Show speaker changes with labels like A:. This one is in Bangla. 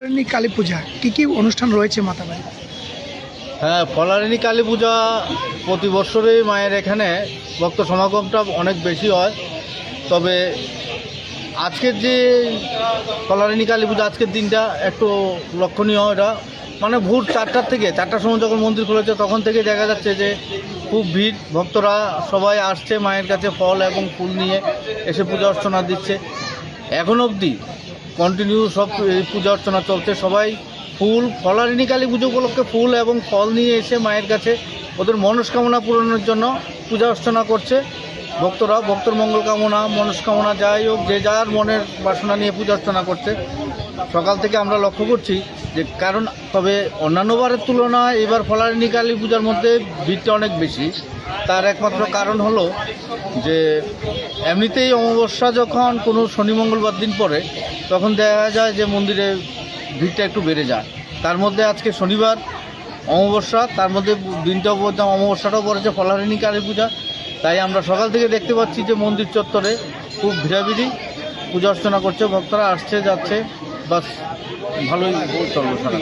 A: ফলারিনী কালী পূজা কি অনুষ্ঠান রয়েছে মাতাবাড়ি?
B: হ্যাঁ, ফলারিনী কালী পূজা প্রতি বছরই মায়ের এখানে ভক্ত সমাগমটা অনেক বেশি হয়। তবে আজকের যে ফলারিনী কালী পূজা আজকের দিনটা একটু লক্ষণীয়। এটা মানে ভোর 4টার থেকে 4টার সময় যখন মন্দির খুলেছে তখন থেকে দেখা যাচ্ছে যে খুব ভিড়, ভক্তরা সবাই আসছে মায়ের কাছে ফল এবং ফুল নিয়ে এসে পূজা অর্চনা দিচ্ছে। এখন অবধি কন্টিনিউ সব এই পূজা অর্চনা চলছে। সবাই ফুল, ফলারিনী কালী পুজো উপলক্ষে ফুল এবং ফল নিয়ে এসে মায়ের কাছে ওদের মনস্কামনা পূরণের জন্য পূজা অর্চনা করছে। ভক্তরা ভক্তর মঙ্গল কামনা, মনস্কামনা যাই হোক যে যার মনের বাসনা নিয়ে পূজা অর্চনা করছে। সকাল থেকে আমরা লক্ষ্য করছি যে কারণ তবে অন্যান্য বারের তুলনায় এবার ফলারিনী কালী পূজার মধ্যে ভিড়টা অনেক বেশি। তার একমাত্র কারণ হলো যে এমনিতেই অমাবস্যা যখন কোনো শনি মঙ্গলবার দিন পড়ে তখন দেখা যায় যে মন্দিরে ভিড়টা একটু বেড়ে যায়। তার মধ্যে আজকে শনিবার অমাবস্যা, তার মধ্যে দিনটাও বলতাম অমাবস্যাটাও পড়েছে ফলারিনী কালী পূজা। তাই আমরা সকাল থেকে দেখতে পাচ্ছি যে মন্দির চত্বরে খুব ভিড়াভিড়ি, পূজা অর্চনা করছে, ভক্তরা আসছে যাচ্ছে, বাস ভালোই চলবে সারা।